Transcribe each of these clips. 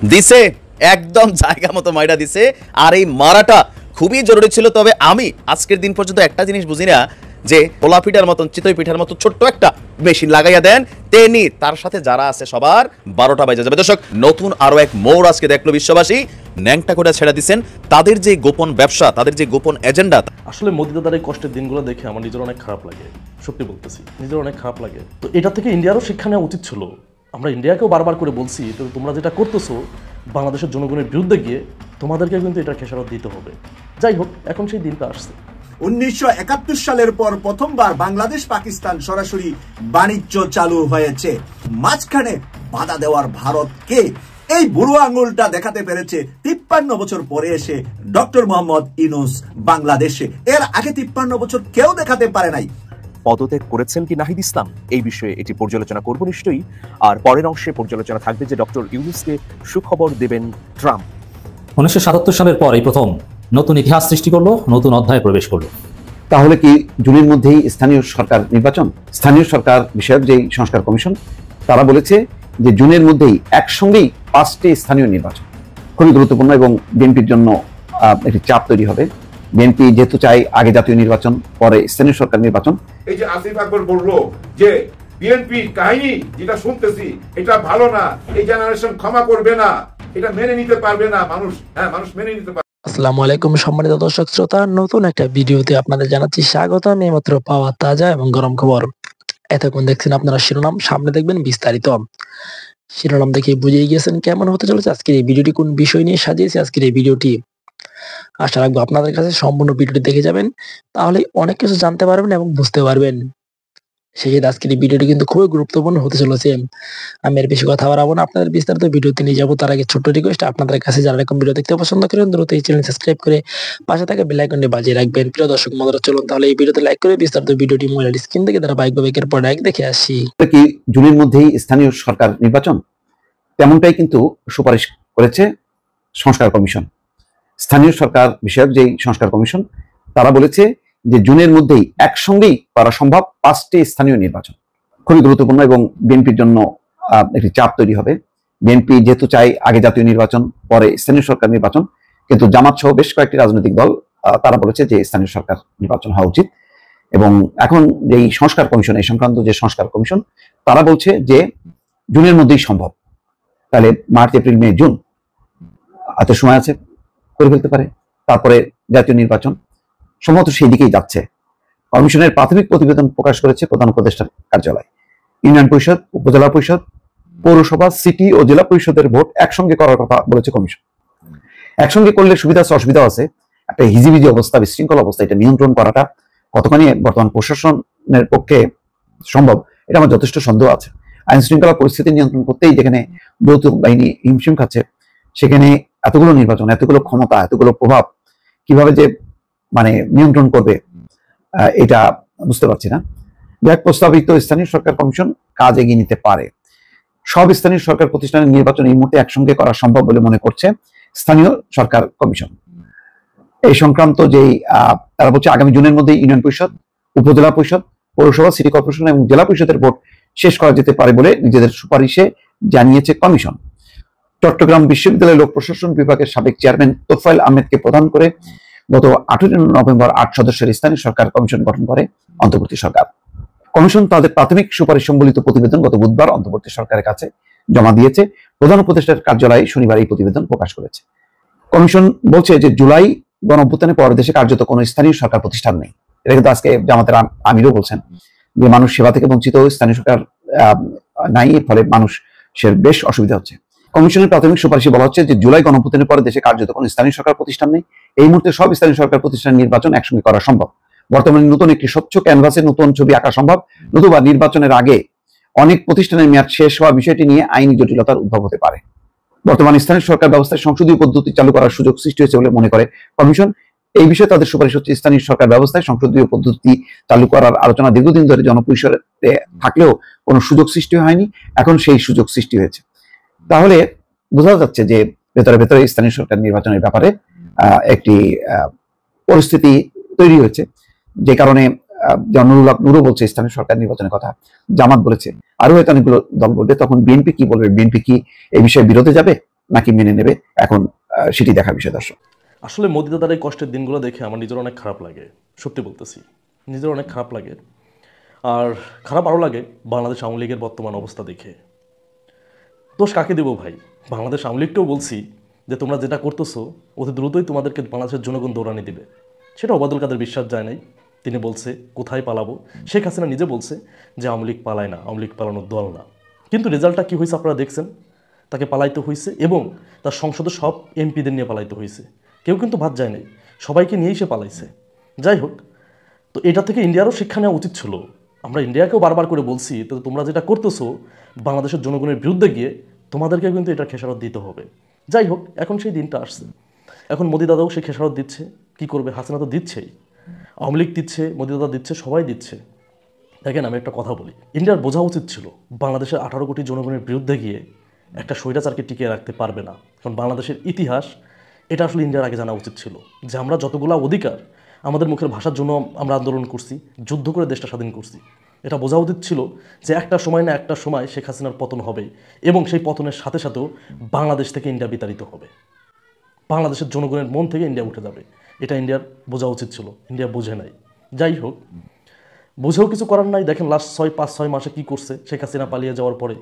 দিছে একদম জায়গা মতো মাইরা দিছে। আর এই মারাটা খুবই জরুরি ছিল। তবে আমি আজকের দিন পর্যন্ত একটা জিনিস বুঝি না যে পোলা পিঠার মতন চিতই পিঠার মতো ছোট্ট একটা মেশিন লাগাইয়া দেন, তেনি তার সাথে যারা আছে সবার 12টা বাজে যাবে। দর্শক, নতুন আরো এক মোড় আজকে দেখলো বিশ্ববাসী। ন্যাংটা করে ছেড়ে দিচ্ছেন তাদের যে গোপন ব্যবসা, তাদের যে গোপন এজেন্ডা। আসলে মোদি দাদার এই কষ্টের দিনগুলো দেখে আমার নিজের অনেক খারাপ লাগে, সত্যি বলতেছি, নিজের অনেক খারাপ লাগে। তো এটা থেকে ইন্ডিয়ারও শিক্ষা নেওয়া উচিত ছিল। আমরা ইন্ডিয়াকেও বারবার করে বলছি, তো তোমরা যেটা করতেছো বাংলাদেশের জনগণের বিরুদ্ধে গিয়ে তোমাদেরকে কিন্তু এটা খেসারত দিতে হবে। যাই হোক, এখন সেই দিনটা আসছে। 1971 সালের পর প্রথমবার বাংলাদেশ পাকিস্তান সরাসরি বাণিজ্য চালু হয়েছে। মাঝখানে বাধা দেওয়ার ভারতকে এই বুড়ো আঙুলটা দেখাতে পেরেছে 53 বছর পরে এসে ডক্টর মোহাম্মদ ইউনূস বাংলাদেশে। এর আগে 53 বছর কেউ দেখাতে পারে নাই। পদত্যাগ করেছেন কি নাহিদ ইসলাম, এই বিষয়ে এটি পর্যালোচনা করব নিশ্চয়ই। আর পরের অংশে পর্যালোচনা থাকবে যে ডক্টর ইউনূসকে সুখবর দেবেন ট্রাম্প। 1977 সালের পর এই প্রথম নতুন ইতিহাস সৃষ্টি করলো, নতুন অধ্যায়ে প্রবেশ করলো। তাহলে কি জুনের মধ্যেই স্থানীয় সরকার নির্বাচন? স্থানীয় সরকার বিষয়ক যেই সংস্কার কমিশন, তারা বলেছে যে জুনের মধ্যেই একসঙ্গেই 5টি স্থানীয় নির্বাচন খুবই গুরুত্বপূর্ণ এবং বিএনপির জন্য একটি চাপ তৈরি হবে। বিএনপি যেহেতু চাই আগে জাতীয় নির্বাচন, পরে স্থানীয় সরকার নির্বাচন। এই যে আসিফ আকবর বললো যে বিএনপি কাহিনী যেটা শুনতেছি এটা ভালো না, এই জেনারেশন ক্ষমা করবে না, এটা মেনে নিতে পারবে না মানুষ। হ্যাঁ, মানুষ মেনে নিতে পারবে। আসসালামু আলাইকুম সম্মানিত দর্শক শ্রোতা, নতুন একটা ভিডিওতে আপনাদের জানাচ্ছি স্বাগতম। এইমাত্র পাওয়া তাজা এবং গরম খবর। এতক্ষণ দেখছেন আপনারা শিরোনাম, সামনে দেখবেন বিস্তারিত। শিরোনাম দেখে বুঝেই গেছেন কেমন হতে চলেছে আজকের এই ভিডিওটি, কোন বিষয় নিয়ে সাজিয়েছি আজকের এই ভিডিওটি। আশা রাখবো আপনাদের কাছে সম্পূর্ণ ভিডিওটি দেখে যাবেন, তাহলে অনেক কিছু জানতে পারবেন এবং বুঝতে পারবেন। সেক্ষেত্রে আজকের এই ভিডিওটি কিন্তু খুবই গুরুত্বপূর্ণ হতে চলেছে। আমি এর বেশি কথা বাড়াবো না, আপনাদের বিস্তারিত ভিডিওতে নিয়ে যাবো। তার আগে ছোট্ট রিকোয়েস্ট, আপনাদের কাছে যারা এরকম ভিডিও দেখতে পছন্দ করেন দ্রুত এই চ্যানেল সাবস্ক্রাইব করে পাশে থাকা বেল আইকনটি বাজিয়ে রাখবেন। প্রিয় দর্শক মহোদয়, চলুন তাহলে এই ভিডিওতে লাইক করে বিস্তারিত ভিডিওটি মোবাইল স্ক্রিন থেকে ধারাবাহিকভাবে একের পর এক দেখে আসি। কি জুনের মধ্যেই স্থানীয় সরকার নির্বাচন? তেমনটাই কিন্তু সুপারিশ করেছে সংস্কার কমিশন। স্থানীয় সরকার বিষয়ক যেই সংস্কার কমিশন, তারা বলেছে যে জুনের মধ্যেই একসঙ্গেই করা সম্ভব 5টি স্থানীয় নির্বাচন খুবই গুরুত্বপূর্ণ এবং বিএনপির জন্য একটি চাপ তৈরি হবে। বিএনপি যেহেতু চাই আগে জাতীয় নির্বাচন, পরে স্থানীয় সরকার নির্বাচন, কিন্তু জামাত সহ বেশ কয়েকটি রাজনৈতিক দল তারা বলেছে যে স্থানীয় সরকার নির্বাচন হওয়া উচিত। এবং এখন যেই সংস্কার কমিশন, এই সংক্রান্ত যে সংস্কার কমিশন, তারা বলছে যে জুনের মধ্যেই সম্ভব। তাহলে মার্চ, এপ্রিল, মে, জুন এত সময় আছে, করে ফেলতে পারে। তারপরে জাতীয় নির্বাচন সম্ভবত সেই দিকেই যাচ্ছে। কমিশনের প্রাথমিক প্রতিবেদন প্রকাশ করেছে প্রধান উপদেষ্টার কার্যালয়। ইউনিয়ন পরিষদ, উপজেলা পরিষদ, পৌরসভা, সিটি ও জেলা পরিষদের ভোট একসঙ্গে করার কথা বলেছে কমিশন। একসঙ্গে করলে সুবিধা আছে, অসুবিধা আছে। একটা হিজিবিজি অবস্থা, বিশৃঙ্খল অবস্থা, এটা নিয়ন্ত্রণ করাটা কতখানি বর্তমান প্রশাসনের পক্ষে সম্ভব, এটা আমার যথেষ্ট সন্দেহ আছে। আইন শৃঙ্খলা পরিস্থিতি নিয়ন্ত্রণ করতেই যেখানে যৌথ বাহিনী হিমশিম খাচ্ছে, সেখানে এতগুলো নির্বাচন, এতগুলো ক্ষমতা, এতগুলো প্রভাব কিভাবে যে মানে নিয়ন্ত্রণ করবে, এটা বুঝতে পারছি না। যাক, প্রস্তাবিত স্থানীয় সরকার কমিশন কাজ এগিয়ে নিতে পারে। সব স্থানীয় সরকার প্রতিষ্ঠানের নির্বাচন এই মুহূর্তে একসঙ্গে করা সম্ভব বলে মনে করছে স্থানীয় সরকার কমিশন। এই সংক্রান্ত যেই তারা বলছে আগামী জুনের মধ্যে ইউনিয়ন পরিষদ, উপজেলা পরিষদ, পৌরসভা, সিটি কর্পোরেশন এবং জেলা পরিষদের ভোট শেষ করা যেতে পারে বলে নিজেদের সুপারিশে জানিয়েছে কমিশন। চট্টগ্রাম বিশ্ববিদ্যালয় লোক প্রশাসন বিভাগের সাবেক চেয়ারম্যান তোফায়েল আহমেদকে প্রদান করে গত 18 নভেম্বর 8 সদস্যের স্থানীয় সরকার কমিশন গঠন করে অন্তর্বর্তী সরকার। কমিশন তাদের প্রাথমিক সুপারিশ সম্বলিত প্রতিবেদন গত বুধবার অন্তর্বর্তী সরকারের কাছে জমা দিয়েছে। প্রধান উপদেষ্টার কার্যালয়ে শনিবার এই প্রতিবেদন প্রকাশ করেছে। কমিশন বলছে যে জুলাই গণঅভ্যুত্থানের পর দেশে কার্যত কোনো স্থানীয় সরকার প্রতিষ্ঠান নেই। এটা কিন্তু আজকে জামাতের আমিরও বলছেন যে মানুষ সেবা থেকে বঞ্চিত, স্থানীয় সরকার নাই, এর ফলে মানুষের বেশ অসুবিধা হচ্ছে। কমিশনের প্রাথমিক সুপারিশে বলা হচ্ছে যে জুলাই গণঅভ্যুত্থানের পরে দেশে কার্যত কোনো স্থানীয় সরকার প্রতিষ্ঠান নেই। এই মুহূর্তে সব স্থানীয় সরকার প্রতিষ্ঠানের নির্বাচন একসঙ্গে করা সম্ভব। বর্তমানে নতুন একটি স্বচ্ছ ক্যানভাসে নতুন ছবি আঁকা সম্ভব, নতুবা নির্বাচনের আগে অনেক প্রতিষ্ঠানের মেয়াদ শেষ হওয়া বিষয়টি নিয়ে আইনি জটিলতার উদ্ভব হতে পারে। বর্তমানে স্থানীয় সরকার ব্যবস্থায় সংসদীয় পদ্ধতি চালু করার সুযোগ সৃষ্টি হয়েছে বলে মনে করে কমিশন। এই বিষয়ে তাদের সুপারিশ হচ্ছে স্থানীয় সরকার ব্যবস্থায় সংসদীয় পদ্ধতি চালু করার আলোচনা দীর্ঘদিন ধরে জনপরিসরে থাকলেও কোনো সুযোগ সৃষ্টি হয়নি, এখন সেই সুযোগ সৃষ্টি হয়েছে। তাহলে বোঝা যাচ্ছে যে ভেতরে ভেতরে স্থানীয় সরকার নির্বাচনের ব্যাপারে একটি পরিস্থিতি তৈরি হয়েছে, যে কারণে নুরও বলছে স্থানীয় সরকার নির্বাচনের কথা, জামাত বলেছে, আরো হয়তো অনেকগুলো দল বলবে। তখন বিএনপি কি বলবে? বিএনপি কি এই বিষয়ে বিরোধে যাবে? নাকি মেনে নেবে এখন সেটি দেখা বিষয় দর্শক। আসলে মোদি দাদার এই কষ্টের দিনগুলো দেখে আমার নিজের অনেক খারাপ লাগে, সত্যি বলতেছি, নিজের অনেক খারাপ লাগে। আর খারাপ আরও লাগে বাংলাদেশ আওয়ামী লীগের বর্তমান অবস্থা দেখে। দোষ কাকে দেবো ভাই? বাংলাদেশ আওয়ামী লীগকেও বলছি যে তোমরা যেটা করতেছো অতি দ্রুতই তোমাদেরকে বাংলাদেশের জনগণ দৌড়ানি দিবে। সেটা ওবায়দুল কাদের বিশ্বাস যায় নাই, তিনি বলছে কোথায় পালাবো। শেখ হাসিনা নিজে বলছে যে আওয়ামী লীগ পালায় না, আওয়ামী লীগ পালানোর দল না। কিন্তু রেজাল্টটা কী হয়েছে আপনারা দেখছেন, তাকে পালাইতে হয়েছে এবং তার সংসদে সব এমপিদের নিয়ে পালাইতে হয়েছে। কেউ কিন্তু বাদ যায় নাই, সবাইকে নিয়েই সে পালাইছে। যাই হোক, তো এটা থেকে ইন্ডিয়ারও শিক্ষা নেওয়া উচিত ছিল। আমরা ইন্ডিয়াকেও বারবার করে বলছি তো তোমরা যেটা করতেছো বাংলাদেশের জনগণের বিরুদ্ধে গিয়ে তোমাদেরকে কিন্তু এটা খেসারত দিতে হবে। যাই হোক, এখন সেই দিনটা আসছে, এখন মোদি দাদাও সেই খেসারত দিচ্ছে। কি করবে, হাসিনা তো দিচ্ছেই, আওয়ামী লীগ দিচ্ছে, মোদি দাদা দিচ্ছে, সবাই দিচ্ছে। দেখেন আমি একটা কথা বলি, ইন্ডিয়ার বোঝা উচিত ছিল বাংলাদেশের 18 কোটি জনগণের বিরুদ্ধে গিয়ে একটা স্বৈরাচারকে টিকিয়ে রাখতে পারবে না। কারণ বাংলাদেশের ইতিহাস এটা আসলে ইন্ডিয়ার আগে জানা উচিত ছিল যে আমরা যতগুলো অধিকার আমাদের মুখের ভাষার জন্য আমরা আন্দোলন করছি, যুদ্ধ করে দেশটা স্বাধীন করছি। এটা বোঝা উচিত ছিল যে একটা সময় না একটা সময় শেখ হাসিনার পতন হবে এবং সেই পতনের সাথে সাথেও বাংলাদেশ থেকে ইন্ডিয়া বিতাড়িত হবে, বাংলাদেশের জনগণের মন থেকে ইন্ডিয়া উঠে যাবে। এটা ইন্ডিয়ার বোঝা উচিত ছিল, ইন্ডিয়া বোঝে নাই। যাই হোক, বুঝেও কিছু করার নাই। দেখেন লাস্ট 5-6 মাসে কি করছে শেখ হাসিনা পালিয়ে যাওয়ার পরে,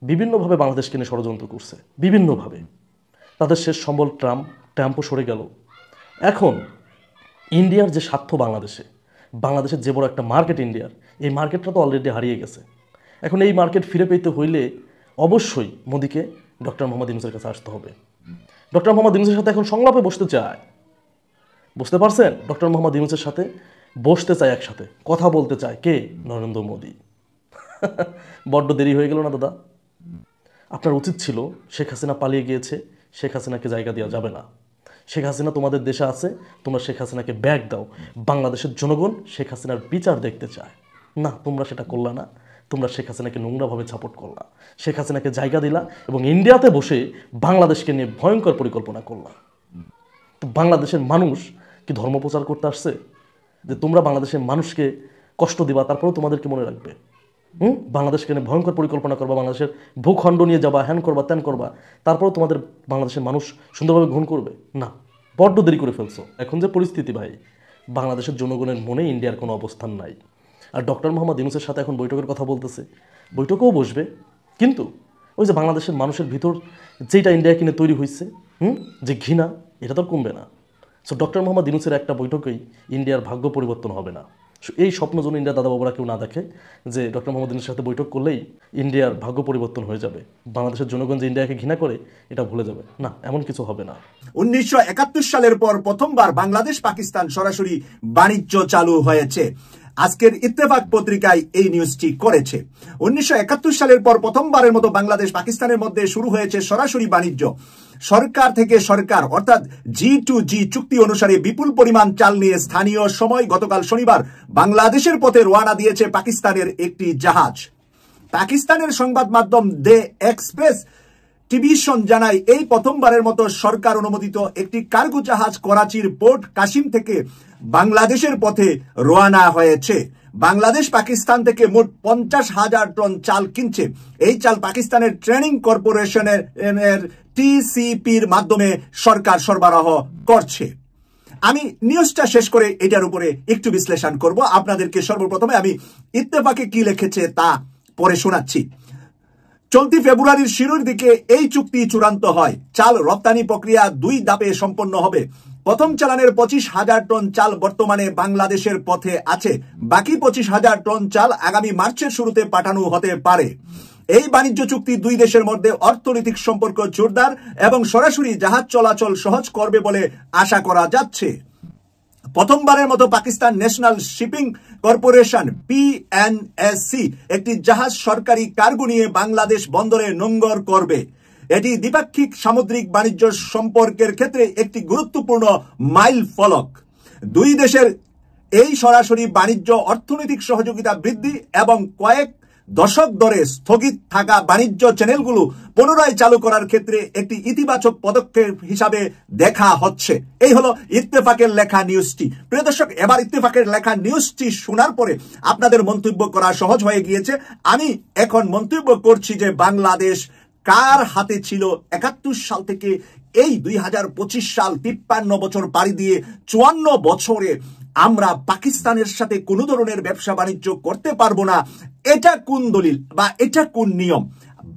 বিভিন্নভাবে বাংলাদেশকে নিয়ে ষড়যন্ত্র করছে, বিভিন্নভাবে। তাদের শেষ সম্বল ট্রাম্পও সরে গেল। এখন ইন্ডিয়ার যে স্বার্থ বাংলাদেশের যে বড় একটা মার্কেট ইন্ডিয়ার, এই মার্কেটটা তো অলরেডি হারিয়ে গেছে। এখন এই মার্কেট ফিরে পেতে হইলে অবশ্যই মোদিকে ডক্টর মোহাম্মদ ইউনূসের কাছে আসতে হবে। ডক্টর মোহাম্মদ ইউনূসের সাথে এখন সংলাপে বসতে চায়, বুঝতে পারছেন? ডক্টর মোহাম্মদ ইউনূসের সাথে বসতে চায়, একসাথে কথা বলতে চায়। কে? নরেন্দ্র মোদি। বড্ড দেরি হয়ে গেল না দাদা? আপনার উচিত ছিল, শেখ হাসিনা পালিয়ে গিয়েছে, শেখ হাসিনাকে জায়গা দেওয়া যাবে না। শেখ হাসিনা তোমাদের দেশে আছে, তোমরা শেখ হাসিনাকে ব্যাগ দাও। বাংলাদেশের জনগণ শেখ হাসিনার বিচার দেখতে চায় না, তোমরা সেটা করলা না। তোমরা শেখ হাসিনাকে নোংরাভাবে সাপোর্ট করলা, শেখ হাসিনাকে জায়গা দিলা এবং ইন্ডিয়াতে বসে বাংলাদেশকে নিয়ে ভয়ঙ্কর পরিকল্পনা করলা। তো বাংলাদেশের মানুষ কি ধর্ম প্রচার করতে আসছে যে তোমরা বাংলাদেশের মানুষকে কষ্ট দিবা তারপরেও তোমাদেরকে মনে রাখবে? বাংলাদেশকে নিয়ে ভয়ঙ্কর পরিকল্পনা করবা, বাংলাদেশের ভূখণ্ড নিয়ে যাবা, হ্যান করবা, ত্যান করবা, তারপরেও তোমাদের বাংলাদেশের মানুষ সুন্দরভাবে গ্রহণ করবে না? বড্ড দেরি করে ফেলছো। এখন যে পরিস্থিতি ভাই, বাংলাদেশের জনগণের মনে ইন্ডিয়ার কোনো অবস্থান নাই। আর ডক্টর মোহাম্মদ ইউনূসের সাথে এখন বৈঠকের কথা বলতেছে, বৈঠকেও বসবে, কিন্তু ওই যে বাংলাদেশের মানুষের ভিতর যেটা ইন্ডিয়া কিনে তৈরি হয়েছে, যে ঘৃণা, এটা তো কমবে না। সো ডক্টর মোহাম্মদ ইউনূসের একটা বৈঠকেই ইন্ডিয়ার ভাগ্য পরিবর্তন হবে না। এই স্বপ্ন যেন ইন্ডিয়ার দাদা বাবুরা কেউ না দেখে যে ডক্টর মোহাম্মদ ইউনূসের সাথে বৈঠক করলেই ইন্ডিয়ার ভাগ্য পরিবর্তন হয়ে যাবে, বাংলাদেশের জনগণ যে ইন্ডিয়াকে ঘৃণা করে এটা ভুলে যাবে। না, এমন কিছু হবে না। 1971 সালের পর প্রথমবার বাংলাদেশ পাকিস্তান সরাসরি বাণিজ্য চালু হয়েছে। আজকের ইত্তেফাক পত্রিকায় এই নিউজটি করেছে। 1971 সালের পর প্রথমবারের মতো বাংলাদেশ পাকিস্তানের মধ্যে শুরু হয়েছে সরাসরি বাণিজ্য। সরকার থেকে সরকার অর্থাৎ G2G চুক্তি অনুসারে বিপুল পরিমাণ চাল নিয়ে স্থানীয় সময় গতকাল শনিবার বাংলাদেশের পথে রওনা দিয়েছে পাকিস্তানের একটি জাহাজ। পাকিস্তানের সংবাদ মাধ্যম দ্য এক্সপ্রেস টেলিভিশন জানায়, এই প্রথমবারের মতো সরকার অনুমোদিত একটি কার্গো জাহাজ করাচির পোর্ট কাসিম থেকে বাংলাদেশের পথে রওনা হয়েছে। বাংলাদেশ পাকিস্তান থেকে মোট 50,000 টন চাল কিনছে। এই চাল পাকিস্তানের ট্রেনিং কর্পোরেশনের TCPর মাধ্যমে সরকার সরবরাহ করছে। আমি নিউজটা শেষ করে এটার উপরে একটু বিশ্লেষণ করব। আপনাদেরকে সর্বপ্রথমে আমি ইত্তেফাকে কি লিখেছে তা পড়ে শোনাচ্ছি। চলতি ফেব্রুয়ারির শুরুর দিকে এই চুক্তি চূড়ান্ত হয়। চাল রপ্তানি প্রক্রিয়া 2 ধাপে সম্পন্ন হবে। প্রথম চালানের 25,000 টন চাল বর্তমানে বাংলাদেশের পথে আছে। বাকি 25,000 টন চাল আগামী মার্চের শুরুতে পাঠানো হতে পারে। এই বাণিজ্য চুক্তি দুই দেশের মধ্যে অর্থনৈতিক সম্পর্ক জোরদার এবং সরাসরি জাহাজ চলাচল সহজ করবে বলে আশা করা যাচ্ছে। প্রথমবারের মতো Pakistan national shipping corporation PNSC একটি জাহাজ সরকারি কার্গো নিয়ে বাংলাদেশ বন্দরে নোঙ্গর করবে। এটি দ্বিপাক্ষিক সামুদ্রিক বাণিজ্য সম্পর্কের ক্ষেত্রে একটি গুরুত্বপূর্ণ মাইল ফলক। দুই দেশের এই সরাসরি বাণিজ্য অর্থনৈতিক সহযোগিতা বৃদ্ধি এবং কয়েক দশক ধরে স্থগিত থাকা বাণিজ্য চ্যানেলগুলো পুনরায় চালু করার ক্ষেত্রে একটি ইতিবাচক পদক্ষেপ হিসাবে দেখা হচ্ছে। এই হলো ইত্তেফাকের লেখা নিউজটি। প্রিয় দর্শক, এবার ইত্তেফাকের লেখা নিউজটি শোনার পরে আপনাদের মন্তব্য করা সহজ হয়ে গিয়েছে। আমি এখন মন্তব্য করছি যে বাংলাদেশ কার হাতে ছিল 71 সাল থেকে এই 2025 সাল 53 বছর পাড়ি দিয়ে 54 বছরে আমরা পাকিস্তানের সাথে কোনো ধরনের ব্যবসা বাণিজ্য করতে পারবো না? এটা কোন দলিল বা এটা কোন নিয়ম?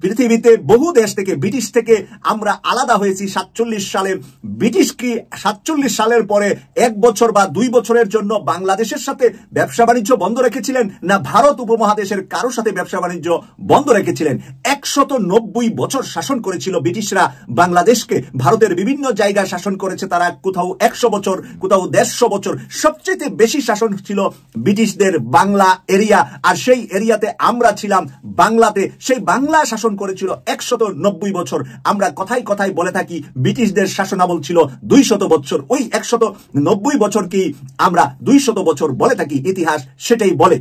পৃথিবীতে বহু দেশ থেকে, ব্রিটিশ থেকে আমরা আলাদা হয়েছি 47 সালে। ব্রিটিশ কি 47 সালের পরে 1 বছর বা 2 বছরের জন্য বাংলাদেশের সাথে ব্যবসা বাণিজ্য বন্ধ রেখেছিলেন, না ভারত উপমহাদেশের কারোর সাথে ব্যবসা বাণিজ্য বন্ধ রেখেছিলেন? 190 বছর শাসন করেছিল ব্রিটিশরা বাংলাদেশকে। ভারতের বিভিন্ন জায়গায় শাসন করেছে তারা, কোথাও 100 বছর, কোথাও 150 বছর। সবচেয়ে বেশি শাসন ছিল ব্রিটিশদের বাংলা এরিয়া, আর সেই এরিয়াতে আমরা ছিলাম বাংলাতে। সেই বাংলা শাসন করেছিল 190 বছর। আমরা কথায় কথায় বলে থাকি ব্রিটিশদের শাসনামল ছিল 200 বছর। ওই 190 বছরকেই আমরা 200 বছর বলে থাকি, ইতিহাস সেটাই বলে।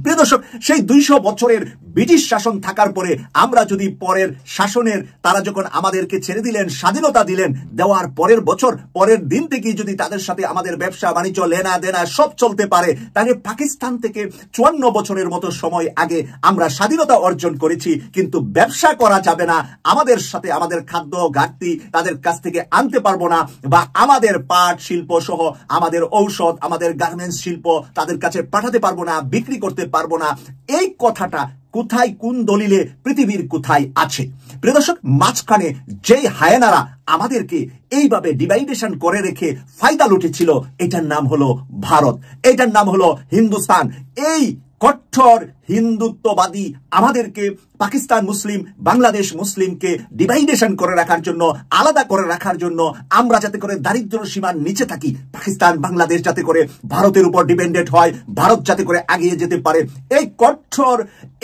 প্রিয় দর্শক, সেই 200 বছরের ব্রিটিশ শাসন থাকার পরে আমরা যদি পরের শাসনের, তারা যখন আমাদেরকে ছেড়ে দিলেন, স্বাধীনতা দিলেন, দেওয়ার পরের বছর, পরের দিন থেকেই যদি তাদের সাথে আমাদের ব্যবসা বাণিজ্য, লেনা দেনা সব চলতে পারে, তাহলে পাকিস্তান থেকে 54 বছরের মতো সময় আগে আমরা স্বাধীনতা অর্জন করেছি, কিন্তু ব্যবসা করা যাবে না। আমাদের সাথে আমাদের খাদ্য ঘাটতি তাদের কাছ থেকে আনতে পারবো না, বা আমাদের পাট শিল্প সহ আমাদের ঔষধ, আমাদের গার্মেন্টস শিল্প তাদের কাছে পাঠাতে পারবো না, বিক্রি করতে পারবো না। এই কথাটা কোথায়, কোন দলিলে, পৃথিবীর কোথায় আছে? প্রিয় দর্শক, মাঝখানে যেই হায়নারা আমাদেরকে এইভাবে ডিভাইডেশন করে রেখে ফায়দা লুটেছিল, এটার নাম হলো ভারত, এটার নাম হলো হিন্দুস্তান। এই কঠোর হিন্দুত্ববাদী আমাদেরকে, পাকিস্তান মুসলিম, বাংলাদেশ মুসলিমকে ডিভাইডেশন করে রাখার জন্য, আলাদা করে রাখার জন্য, আমরা যাতে করে দারিদ্র সীমার নিচে থাকি, পাকিস্তান বাংলাদেশ যাতে করে ভারতের উপর ডিপেন্ডেন্ট হয়, ভারত যাতে করে এগিয়ে যেতে পারে, এই কঠোর,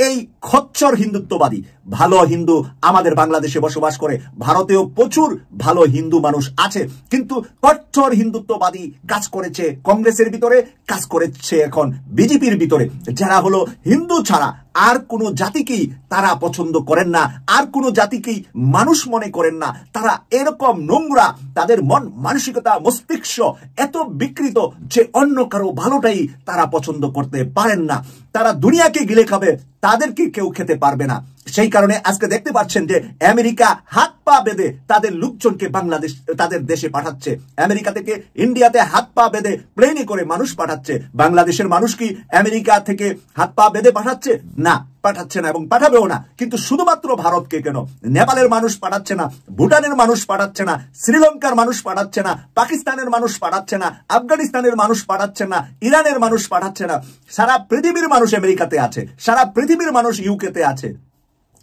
এই খচ্চর হিন্দুত্ববাদী ভালো হিন্দু আমাদের বাংলাদেশে বসবাস করে। ভারতেও প্রচুর ভালো হিন্দু মানুষ আছে, কিন্তু কঠোর হিন্দুত্ববাদী কাজ করেছে কংগ্রেসের ভিতরে, কাজ করেছে এখন বিজেপির ভিতরে, যারা হলো হিন্দু ছাড়া আর কোন জাতিকেই তারা পছন্দ করেন না, আর কোন জাতিকেই মানুষ মনে করেন না। তারা এরকম নোংরা, তাদের মন মানসিকতা, মস্তিষ্ক এত বিকৃত যে অন্য কারো ভালোটাই তারা পছন্দ করতে পারেন না। তারা দুনিয়াকে গিলে খাবে, তাদেরকে কেউ খেতে পারবে না। সেই কারণে আজকে দেখতে পাচ্ছেন যে আমেরিকা হাত পা বেঁধে তাদের লোকজনকে বাংলাদেশ, তাদের দেশে পাঠাচ্ছে। আমেরিকা থেকে ইন্ডিয়াতে হাত পা বেঁধে প্লেনে করে মানুষ পাঠাচ্ছে। বাংলাদেশের মানুষ কি আমেরিকা থেকে হাত পা বেঁধে পাঠাচ্ছে? না, পাঠাচ্ছে না এবং পাঠাবেও না। কিন্তু শুধুমাত্র ভারতকে কেন, নেপালের মানুষ পাঠাচ্ছে না, ভুটানের মানুষ পাঠাচ্ছে না, শ্রীলঙ্কার মানুষ পাঠাচ্ছে না, পাকিস্তানের মানুষ পাঠাচ্ছে না, আফগানিস্তানের মানুষ পাঠাচ্ছে না, ইরানের মানুষ পাঠাচ্ছে না। সারা পৃথিবীর মানুষ আমেরিকাতে আছে, সারা পৃথিবীর মানুষ ইউকেতে আছে।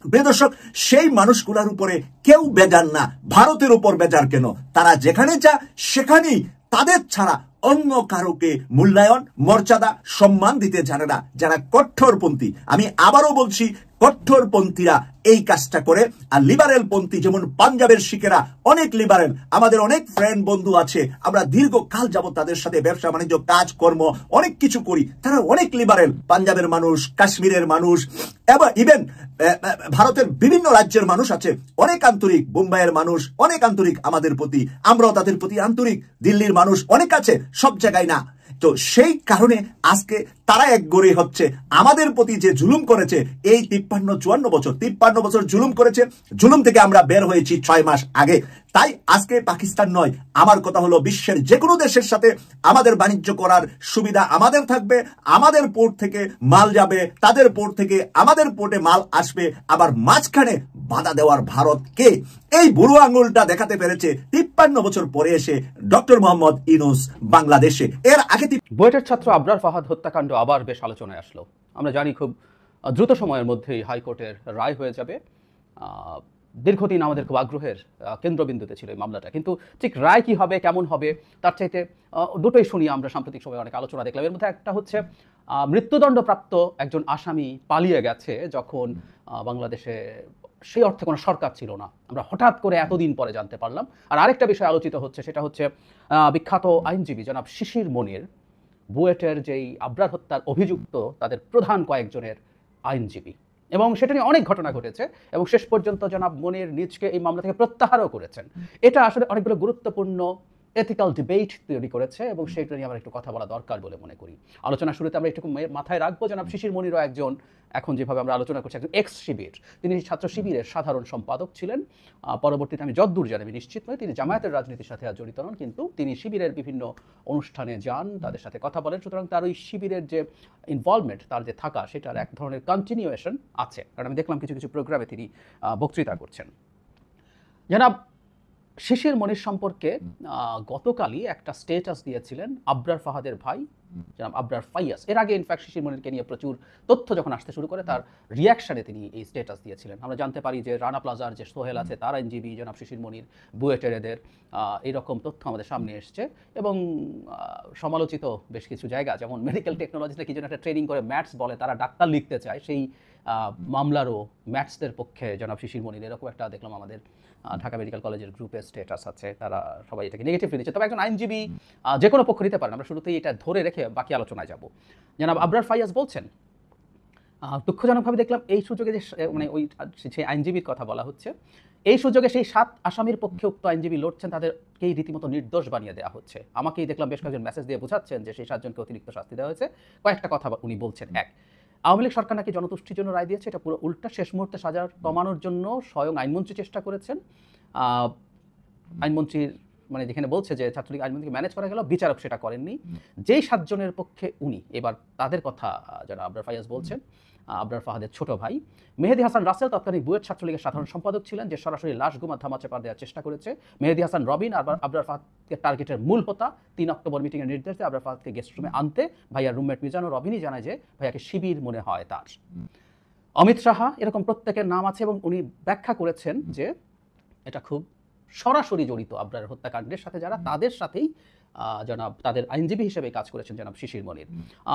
প্রিয় দর্শক, সেই মানুষগুলোর উপরে কেউ বেজার না, ভারতের উপর বেজার কেন? তারা যেখানে যা সেখানেই তাদের ছাড়া অন্য কারোকে মূল্যায়ন, মর্যাদা, সম্মান দিতে জানে না, যারা কঠোরপন্থী। আমি আবারও বলছি, কঠোরপন্থীরা এই কাজটা করে। আর লিবারেল পন্থী, যেমন পাঞ্জাবের শিখেরা অনেক লিবারেল, আমাদের অনেক ফ্রেন্ড বন্ধু আছে, আমরা দীর্ঘকাল যাবত তাদের সাথে ব্যবসা বাণিজ্য, কাজ কর্ম অনেক কিছু করি, তারা অনেক লিবারেল। পাঞ্জাবের মানুষ, কাশ্মীরের মানুষ, এবং ইভেন ভারতের বিভিন্ন রাজ্যের মানুষ আছে অনেক আন্তরিক, বোম্বাইয়ের মানুষ অনেক আন্তরিক আমাদের প্রতি, আমরাও তাদের প্রতি আন্তরিক। দিল্লির মানুষ অনেক আছে, সব জায়গায় না। তো সেই কারণে আজকে তারা এক গড়ে হচ্ছে আমাদের প্রতি যে জুলুম করেছে, এই 53-54 বছর জুলুম করেছে। জুলুম থেকে আমরা বের হয়েছি 6 মাস আগে। তাই আজকে পাকিস্তান নয়, আমার কথা হলো বিশ্বের যে কোনো দেশের সাথে আমাদের বাণিজ্য করার সুবিধা আমাদের থাকবে। আমাদের পোর্ট থেকে মাল যাবে, তাদের পোর্ট থেকে আমাদের পোর্টে মাল আসবে। আবার মাঝখানে বাধা দেওয়ার ভারত কে? এই বুড়ো আঙুলটা দেখাতে পেরেছে 53 বছর পরে এসে ডক্টর মোহাম্মদ ইউনূস বাংলাদেশে। এর আগে বুয়েটের ছাত্র আবরার ফাহাদ হত্যাকাণ্ড আবার বেশ আলোচনায় আসলো। আমরা জানি খুব দ্রুত সময়ের মধ্যেই হাইকোর্টের রায় হয়ে যাবে। দীর্ঘদিন আমাদের খুব আগ্রহের কেন্দ্রবিন্দুতে ছিল এই মামলাটা, কিন্তু ঠিক রায় কি হবে, কেমন হবে, তার চাইতে দুটোই শুনি আমরা সাম্প্রতিক সময়ে অনেক আলোচনা দেখলাম। এর মধ্যে একটা হচ্ছে মৃত্যুদণ্ডপ্রাপ্ত একজন আসামি পালিয়ে গেছে যখন বাংলাদেশে সেই অর্থে কোনো সরকার ছিল না, আমরা হঠাৎ করে এতদিন পরে জানতে পারলাম। আর আরেকটা বিষয় আলোচিত হচ্ছে, সেটা হচ্ছে বিখ্যাত আইনজীবী জনাব শিশির মনির, বুয়েটের যেই আবরার হত্যার অভিযুক্ত তাদের প্রধান কয়েকজনের আইনজীবী, এবং সেটা নিয়ে অনেক ঘটনা ঘটেছে এবং শেষ পর্যন্ত জনাব মনির নিজকে এই মামলা থেকে প্রত্যাহারও করেছেন। এটা আসলে অনেকগুলো গুরুত্বপূর্ণ এথিক্যাল ডিবেট তৈরি করেছে এবং সেটা নিয়ে আমার একটু কথা বলা দরকার বলে মনে করি। আলোচনা শুরুতে আমরা একটু মাথায় রাখবো জনাব শিশির মনিরও একজন, এখন যেভাবে আমরা আলোচনা করছি, একজন এক্স শিবির। তিনি ছাত্র শিবিরের সাধারণ সম্পাদক ছিলেন। পরবর্তীতে আমি যদ্দূর জানি, আমি নিশ্চিত নই তিনি জামায়াতের রাজনীতির সাথে আর জড়িত নন, কিন্তু তিনি শিবিরের বিভিন্ন অনুষ্ঠানে যান, তাদের সাথে কথা বলেন। সুতরাং তার ওই শিবিরের যে ইনভলভমেন্ট, তার যে থাকা, সেটার এক ধরনের কন্টিনিউয়েশন আছে। কারণ আমি দেখলাম কিছু কিছু প্রোগ্রামে তিনি বক্তৃতা করছেন। জনাব শিশির মনির সম্পর্কে গতকালই একটা স্টেটাস দিয়েছিলেন আবরার ফাহাদের ভাই জনাব আবরার ফাইয়াস। এর আগে ইনফ্যাক্ট শিশির মনিরকে নিয়ে প্রচুর তথ্য যখন আসতে শুরু করে, তার রিয়াকশনে তিনি এই স্টেটাস দিয়েছিলেন। আমরা জানতে পারি যে রানা প্লাজার যে সোহেল আছে, তার আইনজীবী জনাব শিশির মনির, বুয়েটের এদের এইরকম তথ্য আমাদের সামনে এসছে এবং সমালোচিত বেশ কিছু জায়গা, যেমন মেডিকেল টেকনোলজিতে কি যেন একটা ট্রেনিং করে ম্যাথস বলে, তারা ডাক্তার লিখতে চায়, সেই মামলারও ম্যাথসদের পক্ষে জনাব শিশির মনির, এরকম একটা দেখলাম আমাদের ঢাকা মেডিকেল কলেজের গ্রুপে স্টেটাস আছে। তারা সবাই এটাকে নেগেটিভলি নিচ্ছে। তবে একজন আইনজীবী যে কোনো পক্ষ নিতে পারেন, আমরা শুরুতেই এটা ধরে রেখে বাকি আলোচনায় যাব। জনাব আবরার ফাইয়াজ বলছেন, দুঃখজনকভাবে দেখলাম এই সুযোগে যে মানে ওই সেই আইনজীবীর কথা বলা হচ্ছে, এই সুযোগে সেই 7 আসামির পক্ষে উক্ত আইনজীবী লড়ছেন, তাদেরকেই রীতিমতো নির্দোষ বানিয়ে দেওয়া হচ্ছে। আমাকেই দেখলাম বেশ কয়েকজন মেসেজ দিয়ে বোঝাচ্ছেন যে সেই 7 জনকে অতিরিক্ত শাস্তি দেওয়া হয়েছে। কয়েকটা কথা উনি বলছেন। এক, আওয়ামী লীগ সরকার নাকি জনতুষ্টির জন্য রায় দিয়েছে, এটা পুরো উল্টা। শেষ মুহূর্তে সাজা কমানোর জন্য স্বয়ং আইনমন্ত্রী চেষ্টা করেছেন। আইনমন্ত্রীর মানে যেখানে বলছে যে ছাত্রলীগ আইনমন্ত্রীকে ম্যানেজ করা গেল, বিচারক সেটা করেননি। যেই 7 জনের পক্ষে উনি, এবার তাদের কথা যারা আবরার ফাইয়াজ বলছেন, আবরার ফাহাদের ছোট ভাই মেহেদী হাসান রাসেল তৎকালীন বুয়েট ছাত্রলীগের সাধারণ সম্পাদক ছিলেন, যে সরাসরি লাশ গুমা ধামাচাপা দেওয়ার চেষ্টা করেছে। মেহেদী হাসান রবিন আবরার ফাহাদকে টার্গেটের মূল হোতা। 3 অক্টোবর মিটিংয়ের নির্দেশ দিয়ে আবরার ফাহাদকে গেস্ট রুমে আনতে ভাইয়ার রুমমেট মিজানুর রবিনই জানায় যে ভাইয়াকে শিবির মনে হয় তার। অমিত সাহা, এরকম প্রত্যেকের নাম আছে এবং উনি ব্যাখ্যা করেছেন যে এটা খুব সরাসরি জড়িত আবরার হত্যাকাণ্ডের সাথে যারা, তাদের সাথেই জনাব তাদের আইনজীবী হিসেবে কাজ করেছেন জনাব শিশির মনির।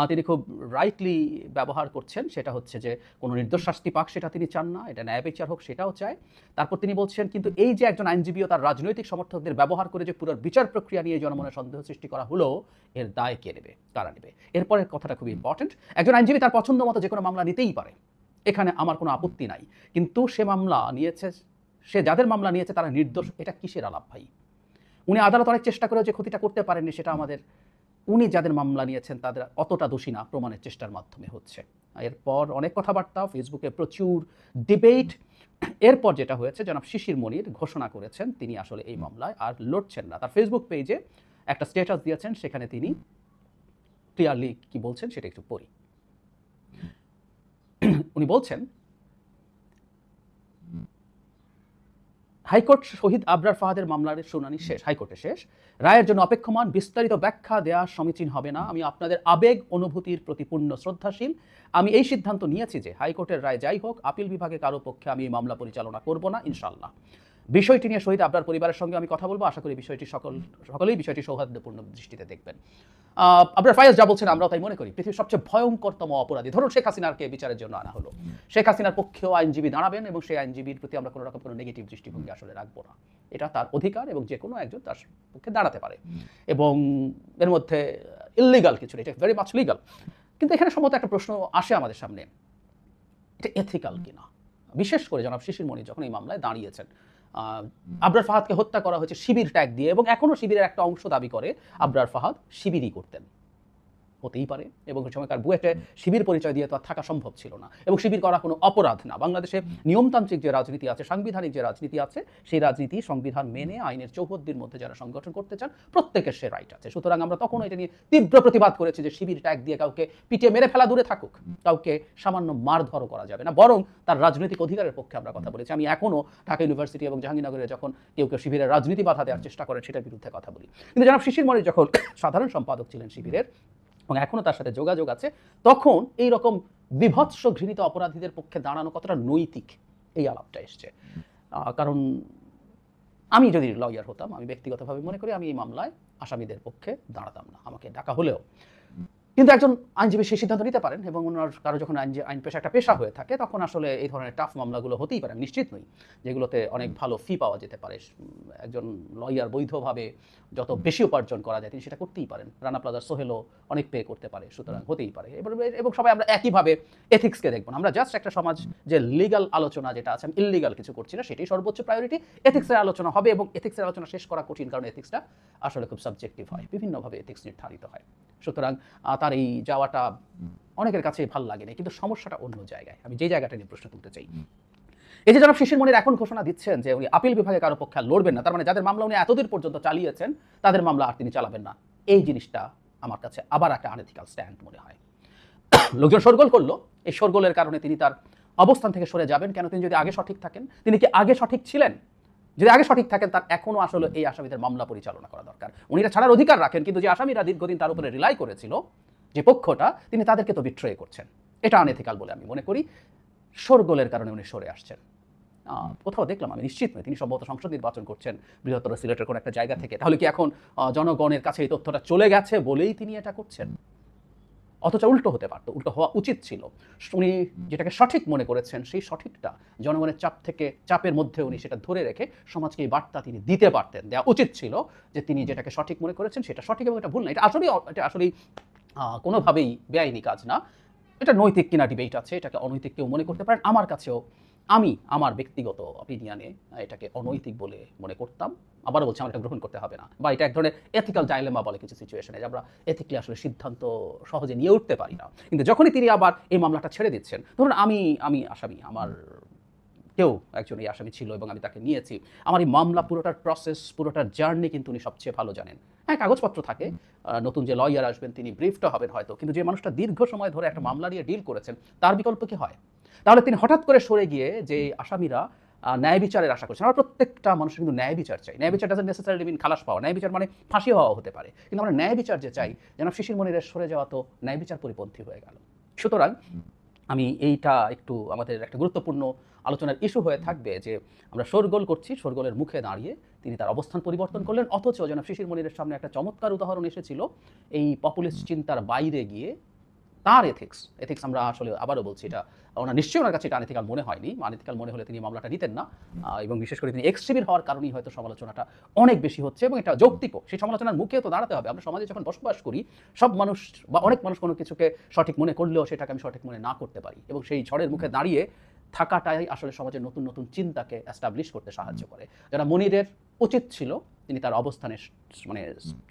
তিনি খুব রাইটলি ব্যবহার করছেন, সেটা হচ্ছে যে কোনো নির্দোষ শাস্তি পাক সেটা তিনি চান না, এটা ন্যায় বিচার হোক সেটাও চায়। তারপর তিনি বলছেন, কিন্তু এই যে একজন আইনজীবী ও তার রাজনৈতিক সমর্থকদের ব্যবহার করে যে পুরো বিচার প্রক্রিয়া নিয়ে জনমনে সন্দেহ সৃষ্টি করা হলো, এর দায় কে নেবে, কারা নেবে? এরপরের কথাটা খুবই ইম্পর্টেন্ট। একজন আইনজীবী তার পছন্দ মতো যে কোনো মামলা নিতেই পারে, এখানে আমার কোনো আপত্তি নাই, কিন্তু সে মামলা নিয়েছে, সে যাদের মামলা নিয়েছে তারা নির্দোষ, এটা কিসের আলাপ ভাই? উনি আদালত অনেক চেষ্টা করে যে ক্ষতিটা করতে পারেননি, সেটা আমাদের উনি যাদের মামলা নিয়েছেন তাদের অতটা দোষী না প্রমাণের চেষ্টার মাধ্যমে হচ্ছে। এরপর অনেক কথাবার্তা, ফেসবুকে প্রচুর ডিবেট। এরপর যেটা হয়েছে, জনাব শিশির মনির ঘোষণা করেছেন তিনি আসলে এই মামলায় আর লড়ছেন না। তার ফেসবুক পেজে একটা স্ট্যাটাস দিয়েছেন, সেখানে তিনি ক্লিয়ারলি কি বলছেন সেটা একটু পড়ি। উনি বলছেন, হাইকোর্ট শহীদ আবরার ফাহাদের মামলার শুনানি শেষ, হাইকোর্টে শেষ, রায়ের জন্য অপেক্ষমান। বিস্তারিত ব্যাখ্যা দেওয়া সমীচীন হবে না। আমি আপনাদের আবেগ অনুভূতির প্রতি পূর্ণ শ্রদ্ধাশীল। আমি এই সিদ্ধান্ত নিয়েছি যে হাইকোর্টের রায় যাই হোক, আপিল বিভাগে কারো পক্ষে আমি এই মামলা পরিচালনা করব না, ইনশাআল্লাহ। বিষয়টি নিয়ে শহীদ আবরার পরিবারের সঙ্গে আমি কথা বলবো। আশা করি বিষয়টি সকলেই বিষয়টি সৌহার্দ্যপূর্ণ দৃষ্টিতে দেখবেন। আবরার ফাইয়াজ যা বলছেন আমরাও তাই মনে করি। পৃথিবীর সবচেয়ে ভয়ঙ্করতম অপরাধী, ধরুন শেখ হাসিনাকে বিচারের জন্য আনা হলো, শেখ হাসিনার পক্ষেও আইনজীবী দাঁড়াবেন এবং সেই আইনজীবীর প্রতি আমরা কোনো রকম কোনো নেগেটিভ দৃষ্টিভঙ্গি আসলে রাখবো না। এটা তার অধিকার এবং যে কোনো একজন তার পক্ষে দাঁড়াতে পারে এবং এর মধ্যে ইললিগাল কিছু নেই, এটা ভেরি মাচ লিগাল। কিন্তু এখানে সম্ভবত একটা প্রশ্ন আসে আমাদের সামনে, এটা এথিক্যাল কিনা? বিশেষ করে জনাব শিশির মনির যখন এই মামলায় দাঁড়িয়েছেন, আবরার ফাহাদকে হত্যা করা হয়েছে শিবির ট্যাগ দিয়ে এবং এখনও শিবিরের একটা অংশ দাবি করে আবরার ফাহাদ শিবিরই করতেন। হতেই পারে, এবং ওই সময়কার বুয়েটে শিবির পরিচয় দিয়ে তো আর থাকা সম্ভব ছিল না, এবং শিবির করা কোনো অপরাধ না। বাংলাদেশে নিয়মতান্ত্রিক যে রাজনীতি আছে, সাংবিধানিক যে রাজনীতি আছে, সেই রাজনীতি সংবিধান মেনে আইনের চৌহদ্দির মধ্যে যারা সংগঠন করতে চান প্রত্যেকের সে রাইট আছে। সুতরাং আমরা তখন এটা নিয়ে তীব্র প্রতিবাদ করেছি যে শিবির ট্যাগ দিয়ে কাউকে পিটিয়ে মেরে ফেলা দূরে থাকুক, কাউকে সামান্য মারধরও করা যাবে না, বরং তার রাজনৈতিক অধিকারের পক্ষে আমরা কথা বলেছি। আমি এখনও ঢাকা ইউনিভার্সিটি এবং জাহাঙ্গীরনগরে যখন কেউ কেউ শিবিরের রাজনীতি বাধা দেওয়ার চেষ্টা করেন সেটার বিরুদ্ধে কথা বলি। কিন্তু জনাব শিশির মনির যখন সাধারণ সম্পাদক ছিলেন শিবিরের এবং এখনও তার সাথে যোগাযোগ আছে, তখন এই রকম বিভৎস ঘৃণিত অপরাধীদের পক্ষে দাঁড়ানো কতটা নৈতিক, এই আলাপটা এসছে। কারণ আমি যদি লয়ার হতাম, আমি ব্যক্তিগতভাবে মনে করি আমি এই মামলায় আসামিদের পক্ষে দাঁড়াতাম না, আমাকে ডাকা হলেও। কিন্তু একজন আইনজীবী সেই সিদ্ধান্ত নিতে পারেন এবং ওনার কারো যখন আইন পেশা একটা পেশা হয়ে থাকে তখন আসলে এই ধরনের টাফ মামলাগুলো হতেই পারে। আমি নিশ্চিত নই যেগুলোতে অনেক ভালো ফি পাওয়া যেতে পারে, একজন লয়ার বৈধভাবে যত বেশি উপার্জন করা যায় তিনি সেটা করতেই পারেন। রানা প্লাজার সোহেলও অনেক পে করতে পারে, সুতরাং হতেই পারে। এবং সবাই আমরা একইভাবে এথিক্সকে দেখবো না। আমরা জাস্ট একটা সমাজ যে লিগাল আলোচনা যেটা আছে, আমি ইললিগাল কিছু করছি না, সেটাই সর্বোচ্চ প্রায়োরিটি। এথিক্সের আলোচনা হবে এবং এথিক্সের আলোচনা শেষ করা কঠিন, কারণ এথিক্সটা আসলে খুব সাবজেক্টিভ হয়, বিভিন্নভাবে এথিক্স নির্ধারিত হয়। সুতরাং তার এই যাওয়াটা অনেকের কাছে ভালো লাগে না, কিন্তু সমস্যাটা অন্য জায়গায়। আমি যে জায়গাটা নিয়ে প্রশ্ন তুলতে চাই, এই যে জনাব শিশির মনির এখন ঘোষণা দিচ্ছেন যে উনি আপিল বিভাগে কারো পক্ষে লড়বেন না, তার মানে যাদের মামলা উনি এতদিন পর্যন্ত চালিয়েছেন তাদের মামলা আর তিনি চালাবেন না, এই জিনিসটা আমার কাছে আবার একটা আনএথিক্যাল স্ট্যান্ড মনে হয়। লোকজন শোরগোল করলো, এই শোরগোলের কারণে তিনি তার অবস্থান থেকে সরে যাবেন কেন? তিনি যদি আগে সঠিক থাকেন, তিনি কি আগে সঠিক ছিলেন? যদি আগে সঠিক থাকেন, তার এখনো আসলে এই আসামিদের মামলা পরিচালনা করা দরকার। উনি এটা ছাড়ার অধিকার রাখেন, কিন্তু যে আসামিরা দীর্ঘদিন তার উপরে রিলাই করেছিল, যে পক্ষটা, তিনি তাদেরকে তো বিট্রে করছেন। এটা আনএথিক্যাল বলে আমি মনে করি। শোরগোলের কারণে উনি সরে আসছেন। কোথাও দেখলাম, আমি নিশ্চিত নই, তিনি সম্ভবত সংসদ নির্বাচন করছেন বৃহত্তর সিলেটের কোনো একটা জায়গা থেকে। তাহলে কি এখন জনগণের কাছে এই তথ্যটা চলে গেছে বলেই তিনি এটা করছেন? অথচ উল্টো হতে পারতো, উল্টো হওয়া উচিত ছিল। উনি যেটাকে সঠিক মনে করেছেন, সেই সঠিকটা জনগণের চাপের মধ্যে উনি সেটা ধরে রেখে সমাজকে এই বার্তা তিনি দিতে পারতেন। দেওয়া উচিত ছিল যে তিনি যেটাকে সঠিক মনে করেছেন সেটা সঠিক এবং এটা ভুল না। এটা আসলেই কোনোভাবেই বেআইনি কাজ না। এটা নৈতিক কিনা ডিবেট আছে, এটাকে অনৈতিক কেউ মনে করতে পারেন। আমার কাছেও, আমি আমার ব্যক্তিগত অপিনিয়নে এটাকে অনৈতিক বলে মনে করতাম। আবারও বলছি, আমার এটা গ্রহণ করতে হবে না, বা এটা এক ধরনের এথিক্যাল ডাইলেমা বলে কিছু সিচুয়েশনে, যে আমরা এথিক্যালি আসলে সিদ্ধান্ত সহজে নিয়ে উঠতে পারি না। কিন্তু যখনই তিনি আবার এই মামলাটা ছেড়ে দিচ্ছেন, ধরুন আমি আসামি, আমার কেউ একজন এই আসামি ছিল এবং আমি তাকে নিয়েছি, আমার এই মামলা পুরোটার প্রসেস, পুরোটার জার্নি কিন্তু উনি সবচেয়ে ভালো জানেন। হ্যাঁ, কাগজপত্র থাকে, নতুন যে লয়ার আসবেন তিনি ব্রিফটা হবেন হয়তো, কিন্তু যে মানুষটা দীর্ঘ সময় ধরে একটা মামলা নিয়ে ডিল করেছেন, তার বিকল্প কি হয়? তাহলে তিনি হঠাৎ করে সরে গিয়ে যে আসামিরা ন্যায় বিচারের আশা করছেন, আমরা প্রত্যেকটা মানুষের কিন্তু ন্যায় বিচার চাই। ন্যায় বিচার ডাজন্ট নেসেসারিলি মিন খালাস পাওয়া, ন্যায় বিচার মানে ফাঁসি হওয়া হতে পারে, কিন্তু আমরা ন্যায় বিচার যে চাই, যেন শিশির মনিরের সরে যাওয়া তো ন্যায় বিচার পরিপন্থী হয়ে গেল। সুতরাং আমি এইটা একটু আমাদের একটা গুরুত্বপূর্ণ আলোচনার ইস্যু হয়ে থাকবে, যে আমরা শোরগোল করছি, শোরগোলের মুখে দাঁড়িয়ে তিনি তার অবস্থান পরিবর্তন করলেন, অথচ যেন শিশির মনিরের সামনে একটা চমৎকার উদাহরণ এসেছিল এই পপুলিস্ট চিন্তার বাইরে গিয়ে তার এথিক্স আমরা আসলে আবারও বলছি, এটা ওনার নিশ্চয়ই ওনার কাছে এটা আনএথিক্যাল মনে হয়নি। আনএথিক্যাল মনে হলে তিনি মামলাটা নিতেন না, এবং বিশেষ করে তিনি এক্সট্রিমির হওয়ার কারণেই হয়তো সমালোচনাটা অনেক বেশি হচ্ছে, এবং এটা যৌক্তিকও। সেই সমালোচনার মুখে তো দাঁড়াতে হবে। আমরা সমাজে যখন বসবাস করি, সব মানুষ বা অনেক মানুষ কোনো কিছুকে সঠিক মনে করলেও সেটাকে আমি সঠিক মনে না করতে পারি, এবং সেই ঝড়ের মুখে দাঁড়িয়ে থাকাটাই আসলে সমাজের নতুন নতুন চিন্তাকে এস্টাবলিশ করতে সাহায্য করে। যারা মনিরের উচিত ছিল তিনি তার অবস্থানে মানে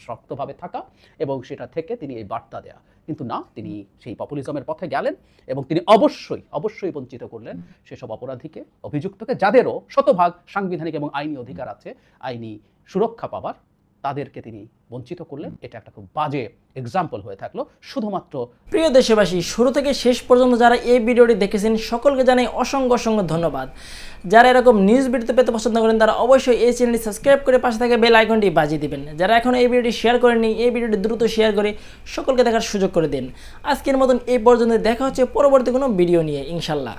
শক্তভাবে থাকা এবং সেটা থেকে তিনি এই বার্তা দেয়া, কিন্তু না, তিনি সেই পপুলিজমের পথে গেলেন এবং তিনি অবশ্যই বঞ্চিত করলেন সেসব অপরাধীকে, অভিযুক্তকে, যাদেরও শতভাগ সাংবিধানিক এবং আইনি অধিকার আছে আইনি সুরক্ষা পাবার, তাদেরকে তিনি বঞ্চিত করলেন। এটা একটা খুব বাজে এক্সাম্পল হয়ে থাকলো। শুধুমাত্র প্রিয় দেশবাসী, শুরু থেকে শেষ পর্যন্ত যারা এই ভিডিওটি দেখেছেন সকলকে জানাই অসংখ্য ধন্যবাদ। যারা এরকম নিউজ ভিডিও পেতে পছন্দ করেন তারা অবশ্যই এই চ্যানেলটি সাবস্ক্রাইব করে পাশে থাকা বেল আইকনটি বাজিয়ে দিবেন। যারা এখন এই ভিডিওটি শেয়ার করেননি, এই ভিডিওটি দ্রুত শেয়ার করে সকলকে দেখার সুযোগ করে দিন। আজকের মতন এই পর্যন্ত, দেখা হচ্ছে পরবর্তী কোনো ভিডিও নিয়ে ইনশাল্লাহ।